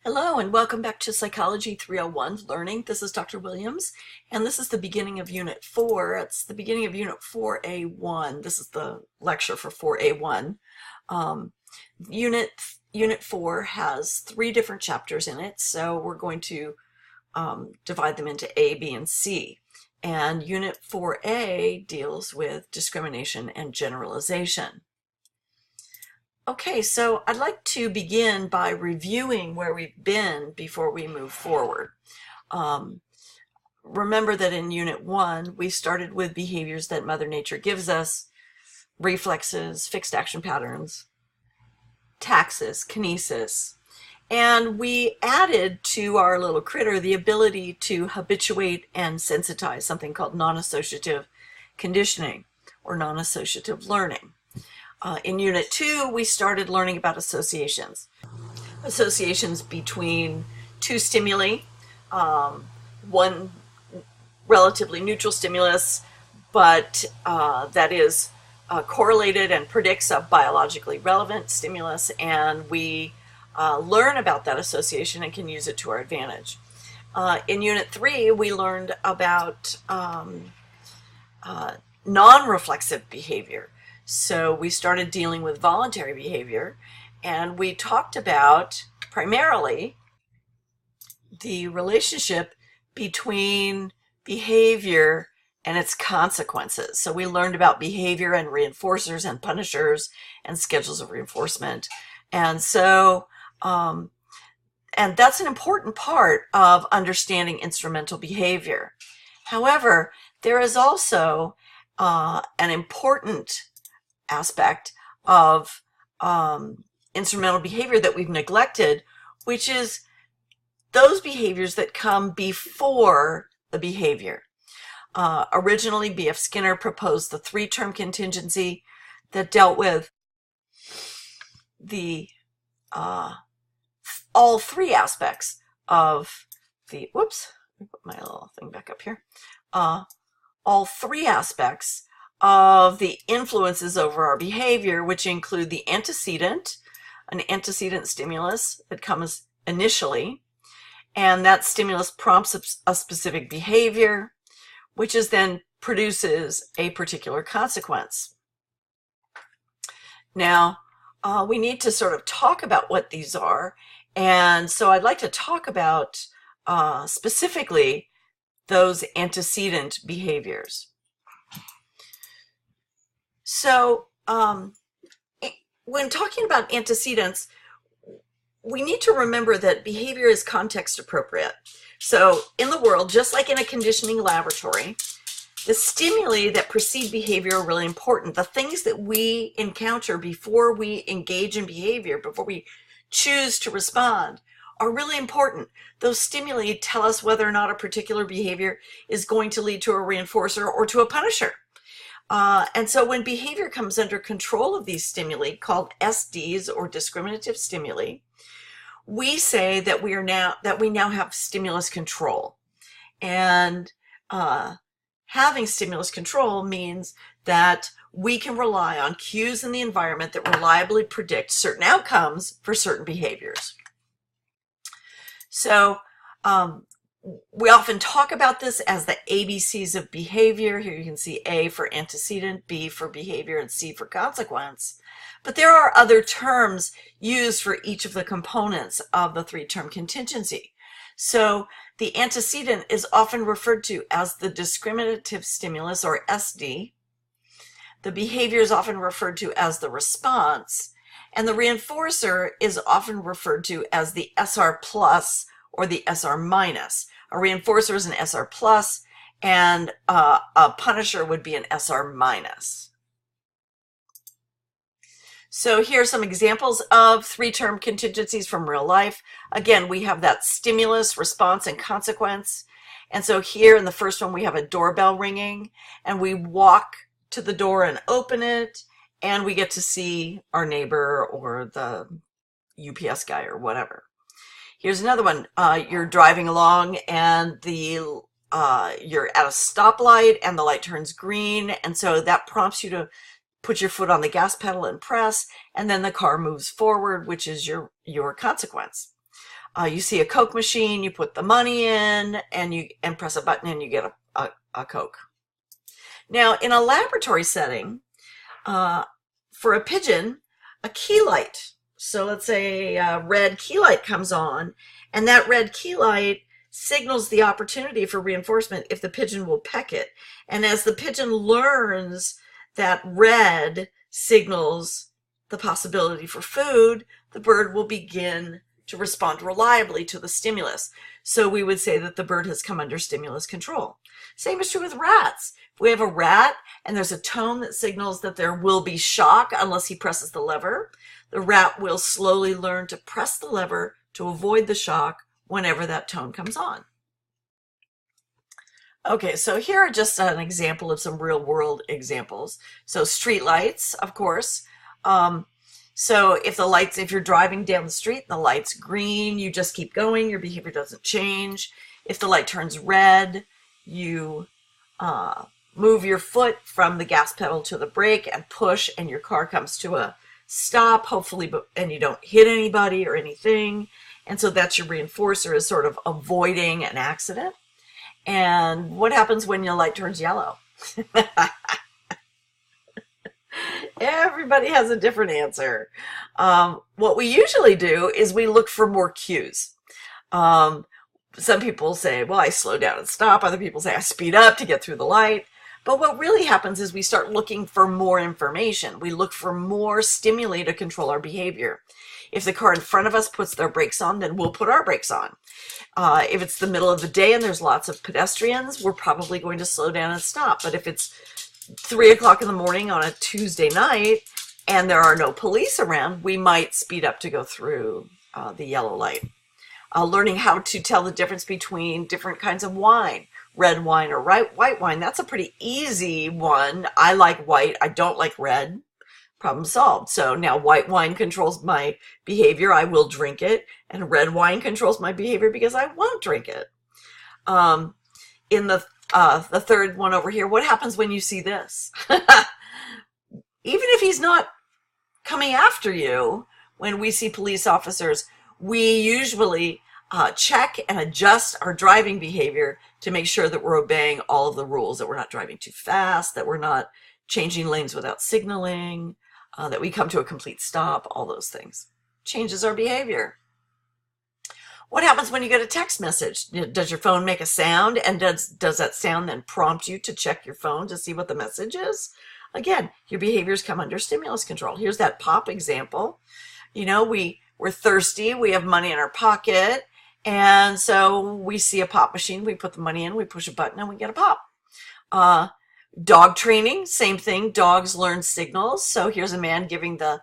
Hello and welcome back to Psychology 301 Learning. This is Dr. Williams, and this is the beginning of Unit 4. It's the beginning of Unit 4A1. This is the lecture for 4A1. Unit 4 has 3 different chapters in it, so we're going to divide them into A, B, and C. And Unit 4A deals with discrimination and generalization. Okay, so I'd like to begin by reviewing where we've been before we move forward. Remember that in Unit 1, we started with behaviors that Mother Nature gives us: reflexes, fixed action patterns, taxis, kinesis, and we added to our little critter the ability to habituate and sensitize, something called non-associative conditioning or non-associative learning. In Unit 2, we started learning about associations. Associations between two stimuli, one relatively neutral stimulus, but that is correlated and predicts a biologically relevant stimulus, and we learn about that association and can use it to our advantage. In Unit 3, we learned about non-reflexive behavior. So we started dealing with voluntary behavior, and we talked about primarily the relationship between behavior and its consequences. So we learned about behavior and reinforcers and punishers and schedules of reinforcement. And so, and that's an important part of understanding instrumental behavior. However, there is also an important aspect of instrumental behavior that we've neglected, which is those behaviors that come before the behavior. Originally, B.F. Skinner proposed the 3-term contingency that dealt with the all 3 aspects of the, whoops, let me put my little thing back up here, all 3 aspects of the influences over our behavior, which include the antecedent, an antecedent stimulus that comes initially, and that stimulus prompts a specific behavior, which is then produces a particular consequence. Now, we need to sort of talk about what these are, and so I'd like to talk about specifically those antecedent behaviors. So when talking about antecedents, we need to remember that behavior is context appropriate. So in the world, just like in a conditioning laboratory, the stimuli that precede behavior are really important. The things that we encounter before we engage in behavior, before we choose to respond, are really important. Those stimuli tell us whether or not a particular behavior is going to lead to a reinforcer or to a punisher. And so when behavior comes under control of these stimuli, called SDs or discriminative stimuli, we say that we now have stimulus control. And having stimulus control means that we can rely on cues in the environment that reliably predict certain outcomes for certain behaviors. So we often talk about this as the ABCs of behavior. Here you can see A for antecedent, B for behavior, and C for consequence. But there are other terms used for each of the components of the 3-term contingency. So the antecedent is often referred to as the discriminative stimulus, or SD. The behavior is often referred to as the response, and the reinforcer is often referred to as the SR plus or the SR minus. A reinforcer is an SR plus, and a punisher would be an SR minus. So here are some examples of 3-term contingencies from real life. Again, we have that stimulus, response, and consequence. And so here in the first one, we have a doorbell ringing, and we walk to the door and open it, and we get to see our neighbor or the UPS guy or whatever. Here's another one. You're driving along and you're at a stoplight and the light turns green, and so that prompts you to put your foot on the gas pedal and press, and then the car moves forward, which is your consequence. You see a Coke machine, you put the money in, and press a button, and you get a Coke. Now, in a laboratory setting, for a pigeon, a key light. So let's say a red key light comes on, and that red key light signals the opportunity for reinforcement if the pigeon will peck it. And as the pigeon learns that red signals the possibility for food, the bird will begin to respond reliably to the stimulus. So we would say that the bird has come under stimulus control. Same is true with rats. If we have a rat and there's a tone that signals that there will be shock unless he presses the lever, the rat will slowly learn to press the lever to avoid the shock whenever that tone comes on. Okay, so here are just an example of some real world examples. So street lights, of course. So if you're driving down the street and the light's green, you just keep going, your behavior doesn't change. If the light turns red, you move your foot from the gas pedal to the brake and push, and your car comes to a stop, hopefully, and you don't hit anybody or anything. And so that's your reinforcer, is sort of avoiding an accident. And what happens when your light turns yellow? Everybody has a different answer. What we usually do is we look for more cues. Some people say, well, I slow down and stop. Other people say I speed up to get through the light. But what really happens is we start looking for more information. We look for more stimuli to control our behavior. If the car in front of us puts their brakes on, then we'll put our brakes on. If it's the middle of the day and there's lots of pedestrians, we're probably going to slow down and stop. But if it's 3 o'clock in the morning on a Tuesday night and there are no police around, we might speed up to go through the yellow light. Learning how to tell the difference between different kinds of wine, red wine or white wine, that's a pretty easy one. I like white, I don't like red. Problem solved. So now white wine controls my behavior, I will drink it, and red wine controls my behavior because I won't drink it. In the third one over here, what happens when you see this? Even if he's not coming after you, when we see police officers, we usually check and adjust our driving behavior to make sure that we're obeying all of the rules, that we're not driving too fast, that we're not changing lanes without signaling, that we come to a complete stop, all those things. Changes our behavior. What happens when you get a text message? Does your phone make a sound, and does that sound then prompt you to check your phone to see what the message is? Again, your behaviors come under stimulus control. Here's that pop example. You know, we're thirsty, we have money in our pocket, and so we see a pop machine, we put the money in, we push a button, and we get a pop. Dog training, same thing. Dogs learn signals. So here's a man giving the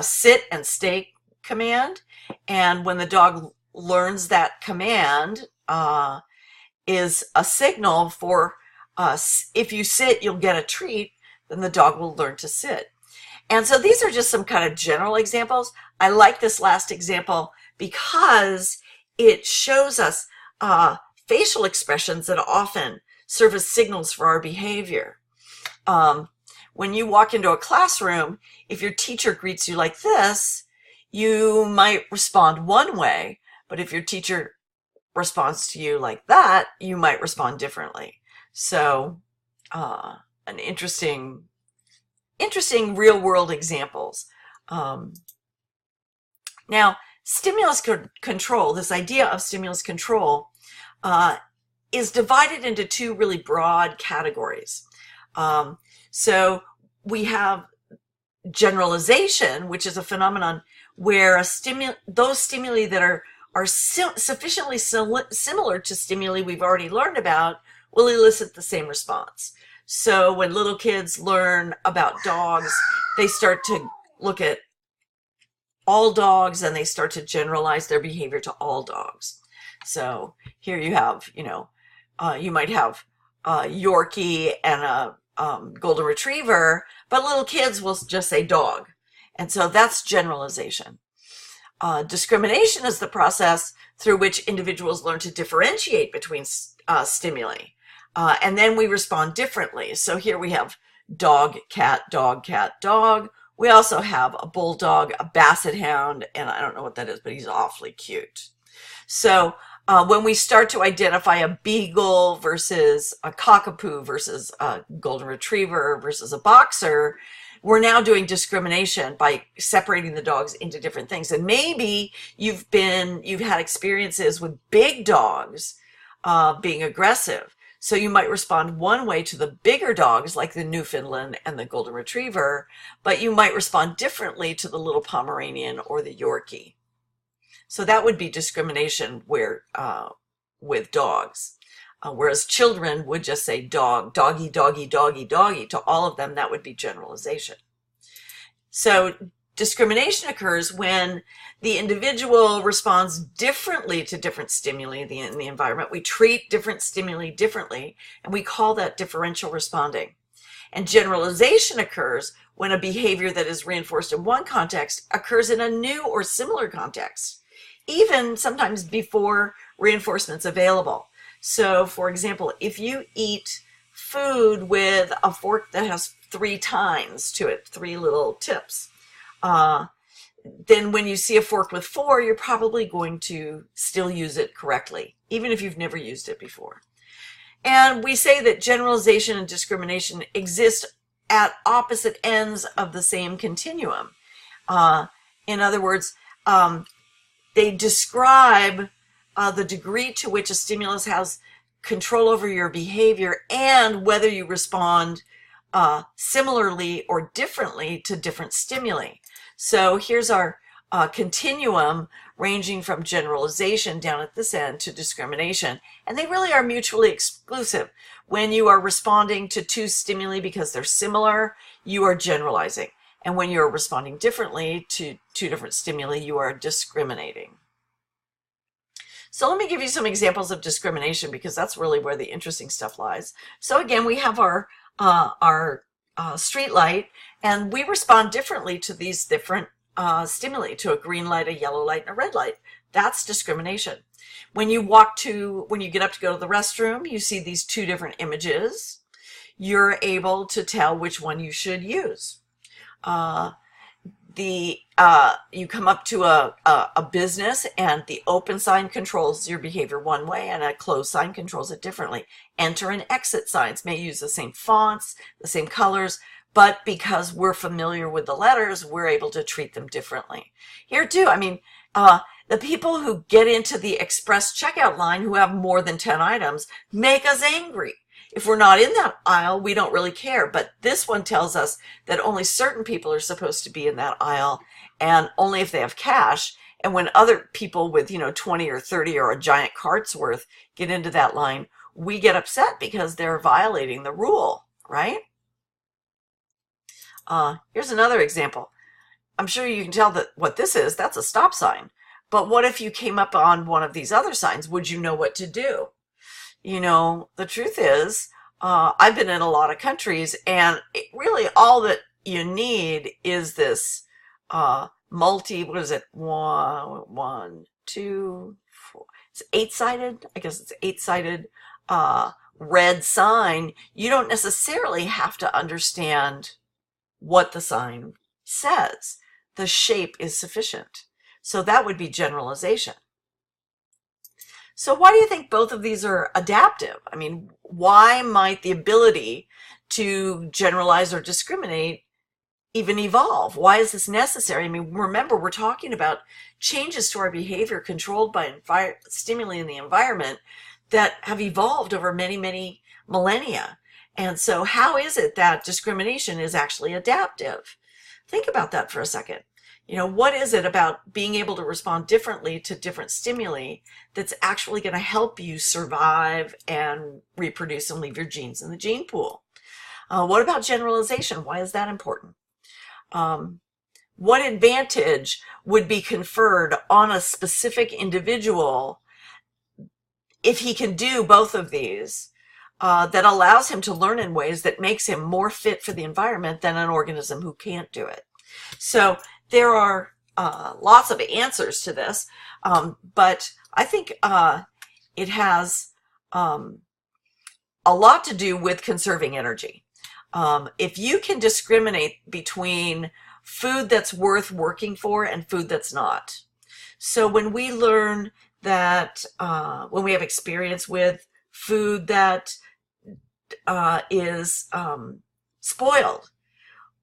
sit and stay command. And when the dog learns that command, is a signal for if you sit, you'll get a treat, then the dog will learn to sit. And so these are just some kind of general examples. I like this last example because it shows us facial expressions that often serve as signals for our behavior. When you walk into a classroom, if your teacher greets you like this, you might respond one way, but if your teacher responds to you like that, you might respond differently. So, an interesting real world examples. Now, stimulus control, this idea of stimulus control, is divided into two really broad categories. So we have generalization, which is a phenomenon where those stimuli that are sufficiently similar to stimuli we've already learned about will elicit the same response. So when little kids learn about dogs, they start to look at all dogs and they start to generalize their behavior to all dogs. So here you have, you might have a Yorkie and a Golden Retriever, but little kids will just say dog. And so that's generalization. Discrimination is the process through which individuals learn to differentiate between stimuli. And then we respond differently. So here we have dog, cat, dog, cat, dog. We also have a bulldog, a basset hound, and I don't know what that is, but he's awfully cute. So when we start to identify a beagle versus a cockapoo versus a golden retriever versus a boxer, we're now doing discrimination by separating the dogs into different things. And maybe you've had experiences with big dogs being aggressive. So you might respond one way to the bigger dogs like the Newfoundland and the golden retriever, but you might respond differently to the little Pomeranian or the Yorkie. So that would be discrimination where with dogs. Whereas children would just say dog, doggy, doggy, doggy, doggy. To all of them, that would be generalization. So discrimination occurs when the individual responds differently to different stimuli in the environment. We treat different stimuli differently, and we call that differential responding. And generalization occurs when a behavior that is reinforced in one context occurs in a new or similar context, even sometimes before reinforcement's available. So, for example, if you eat food with a fork that has 3 tines to it, 3 little tips, then when you see a fork with 4, you're probably going to still use it correctly, even if you've never used it before. And we say that generalization and discrimination exist at opposite ends of the same continuum. In other words, they describe the degree to which a stimulus has control over your behavior and whether you respond similarly or differently to different stimuli. So here's our continuum ranging from generalization down at this end to discrimination. And they really are mutually exclusive. When you are responding to 2 stimuli because they're similar, you are generalizing. And when you're responding differently to 2 different stimuli, you are discriminating. So let me give you some examples of discrimination because that's really where the interesting stuff lies. So again, we have our street light, and we respond differently to these different stimuli, to a green light, a yellow light, and a red light. That's discrimination. When you get up to go to the restroom, you see these 2 different images. You're able to tell which one you should use. You come up to a business, and the open sign controls your behavior one way and a closed sign controls it differently. Enter and exit signs may use the same fonts, the same colors, but because we're familiar with the letters, we're able to treat them differently. Here too, I mean, the people who get into the express checkout line who have more than 10 items make us angry. If we're not in that aisle, we don't really care. But this one tells us that only certain people are supposed to be in that aisle, and only if they have cash. And when other people with, 20 or 30 or a giant cart's worth get into that line, we get upset because they're violating the rule, right? Here's another example. I'm sure you can tell that what this is, that's a stop sign. But what if you came up on one of these other signs? Would you know what to do? The truth is, I've been in a lot of countries, and really all that you need is this what is it? 1, 2, 4. It's 8-sided. I guess it's 8-sided red sign. You don't necessarily have to understand what the sign says. The shape is sufficient. So that would be generalization. So why do you think both of these are adaptive? I mean, why might the ability to generalize or discriminate even evolve? Why is this necessary? I mean, remember, we're talking about changes to our behavior controlled by stimuli in the environment that have evolved over many, many millennia. And so how is it that discrimination is actually adaptive? Think about that for a second. What is it about being able to respond differently to different stimuli that's actually going to help you survive and reproduce and leave your genes in the gene pool? What about generalization? Why is that important? What advantage would be conferred on a specific individual if he can do both of these that allows him to learn in ways that makes him more fit for the environment than an organism who can't do it? So there are lots of answers to this, but I think it has a lot to do with conserving energy. If you can discriminate between food that's worth working for and food that's not. So when we learn that when we have experience with food that is spoiled.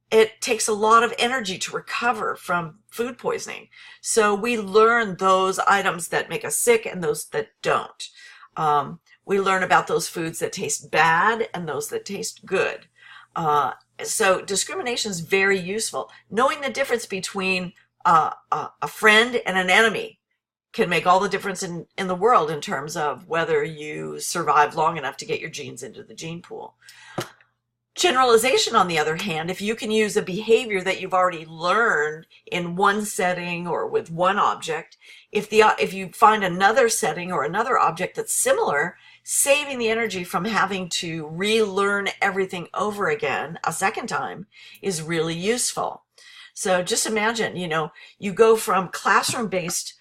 It takes a lot of energy to recover from food poisoning. So we learn those items that make us sick and those that don't. We learn about those foods that taste bad and those that taste good. So discrimination is very useful. Knowing the difference between a friend and an enemy can make all the difference in the world in terms of whether you survive long enough to get your genes into the gene pool. Generalization, on the other hand, if you can use a behavior that you've already learned in one setting or with one object, if you find another setting or another object that's similar, saving the energy from having to relearn everything over again a second time is really useful. So just imagine, you go from classroom-based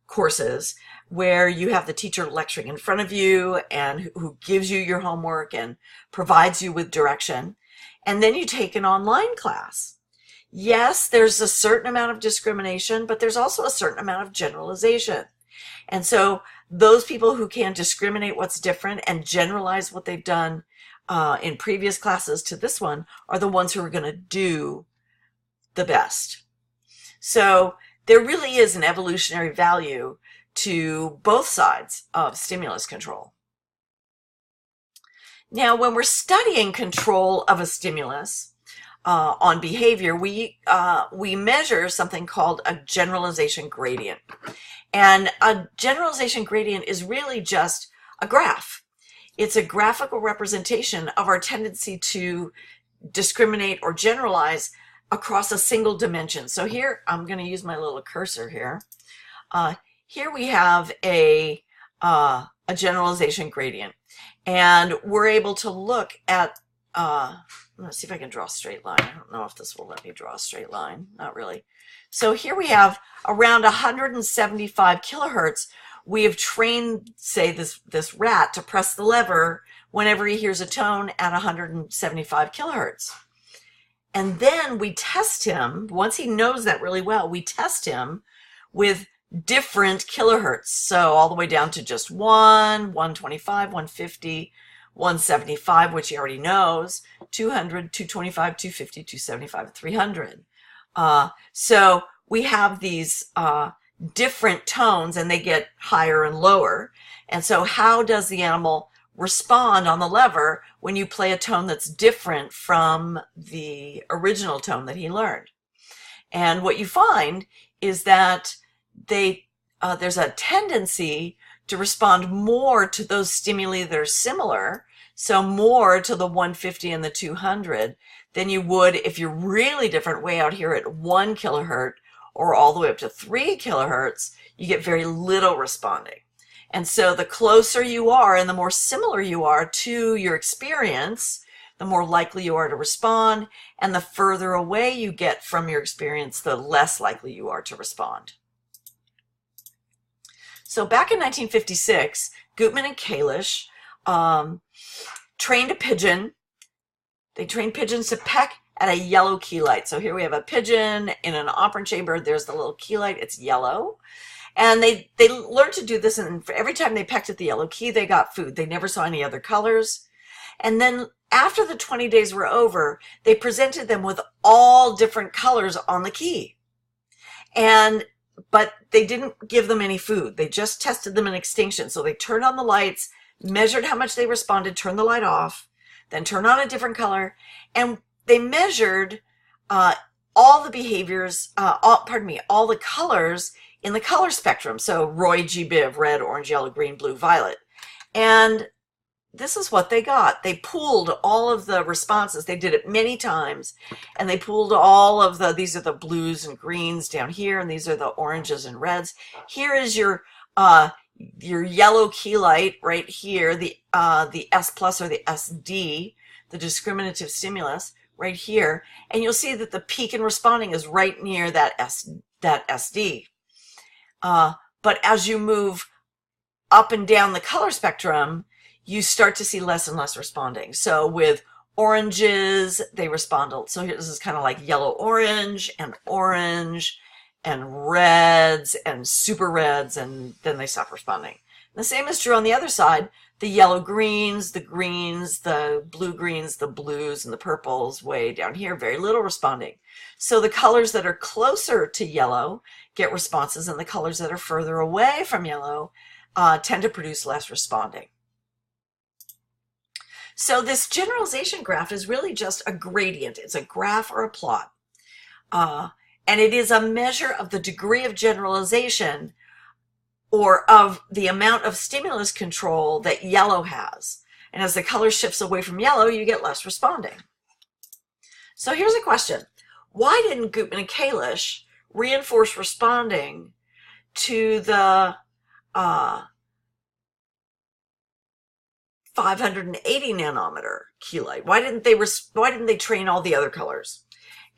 courses where you have the teacher lecturing in front of you and who gives you your homework and provides you with direction. And then you take an online class. Yes, there's a certain amount of discrimination, but there's also a certain amount of generalization. And so those people who can discriminate what's different and generalize what they've done in previous classes to this one are the ones who are going to do the best. So there really is an evolutionary value to both sides of stimulus control. Now, when we're studying control of a stimulus on behavior, we measure something called a generalization gradient. And a generalization gradient is really just a graph. It's a graphical representation of our tendency to discriminate or generalize across a single dimension. So here, I'm going to use my little cursor here. Here we have a generalization gradient, and we're able to look at, let's see if I can draw a straight line. I don't know if this will let me draw a straight line. Not really. So here we have around 175 kilohertz. We have trained, say, this rat to press the lever whenever he hears a tone at 175 kilohertz. And then we test him, once he knows that really well, we test him with different kilohertz. So all the way down to just 1, 125, 150, 175, which he already knows, 200, 225, 250, 275, 300. So we have these different tones and they get higher and lower. And so how does the animal respond on the lever when you play a tone that's different from the original tone that he learned? And what you find is that there's a tendency to respond more to those stimuli that are similar, so more to the 150 and the 200 than you would if you're really different way out here at 1 kilohertz or all the way up to 3 kilohertz. You get very little responding. And so the closer you are and the more similar you are to your experience, the more likely you are to respond, and the further away you get from your experience, the less likely you are to respond. So back in 1956, Gutman and Kalish trained a pigeon. They trained pigeons to peck at a yellow key light. So here we have a pigeon in an operant chamber. There's the little key light. It's yellow. And they learned to do this, and every time they pecked at the yellow key, they got food. They never saw any other colors. And then after the 20 days were over, they presented them with all different colors on the key. But they didn't give them any food. They just tested them in extinction. So they turned on the lights, measured how much they responded, turned the light off, then turned on a different color, and they measured all the behaviors, all the colors in the color spectrum. So Roy G. Biv, red, orange, yellow, green, blue, violet. And this is what they got. They pooled all of the responses. They did it many times, and they pooled all of these are the blues and greens down here, and these are the oranges and reds. Here is your yellow key light right here, the S plus or the SD, the discriminative stimulus right here, and you'll see that the peak in responding is right near that SD. But as you move up and down the color spectrum, you start to see less and less responding. So with oranges, they respond. So this is kind of like yellow, orange, and reds and super reds, and then they stop responding. The same is true on the other side. The yellow greens, the blue greens, the blues, and the purples way down here, very little responding. So the colors that are closer to yellow get responses, and the colors that are further away from yellow tend to produce less responding. So this generalization graph is really just a gradient. It's a graph or a plot. And it is a measure of the degree of generalization or of the amount of stimulus control that yellow has. And as the color shifts away from yellow, you get less responding. So here's a question. Why didn't Gutman and Kalish reinforce responding to the 580 nanometer chelate? Why didn't they train all the other colors?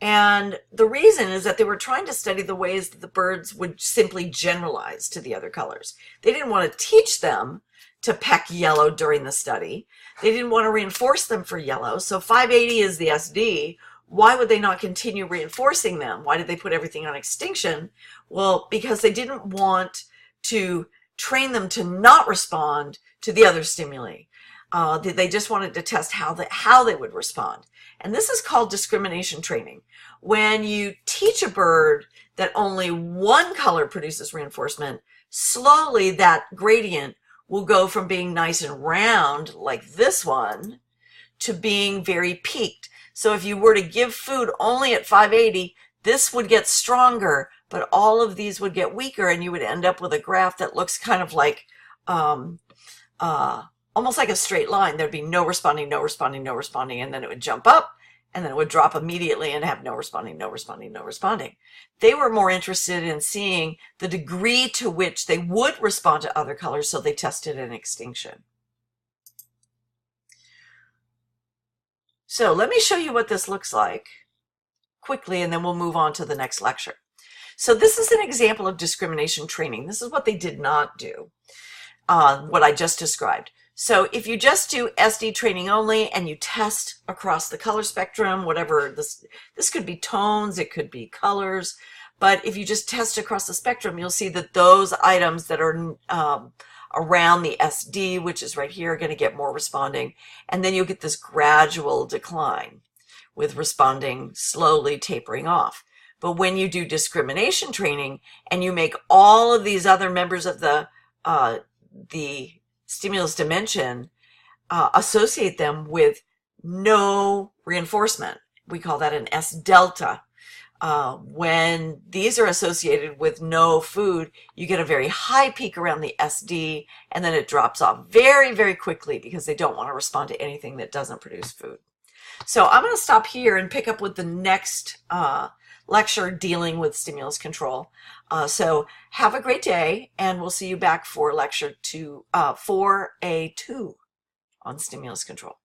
And the reason is that they were trying to study the ways that the birds would simply generalize to the other colors. They didn't want to teach them to peck yellow during the study. They didn't want to reinforce them for yellow. So 580 is the SD. Why would they not continue reinforcing them? Why did they put everything on extinction? Well, because they didn't want to train them to not respond to the other stimuli. They just wanted to test how they would respond. And this is called discrimination training. When you teach a bird that only one color produces reinforcement, slowly that gradient will go from being nice and round, like this one, to being very peaked. So if you were to give food only at 580, this would get stronger, but all of these would get weaker, and you would end up with a graph that looks kind of like almost like a straight line. There'd be no responding, no responding, no responding, and then it would jump up, and then it would drop immediately and have no responding, no responding, no responding. They were more interested in seeing the degree to which they would respond to other colors, so they tested an extinction. So let me show you what this looks like quickly, and then we'll move on to the next lecture. So this is an example of discrimination training. This is what they did not do, what I just described. So if you just do SD training only and you test across the color spectrum, whatever, this could be tones, it could be colors, but if you just test across the spectrum, you'll see that those items that are around the SD, which is right here, are going to get more responding, and then you'll get this gradual decline with responding slowly tapering off. But when you do discrimination training and you make all of these other members of the stimulus dimension associate them with no reinforcement, we call that an S delta. When these are associated with no food, you get a very high peak around the SD, and then it drops off very, very quickly because they don't want to respond to anything that doesn't produce food. So I'm going to stop here and pick up with the next lecture dealing with stimulus control. So have a great day, and we'll see you back for lecture 4A2 on stimulus control.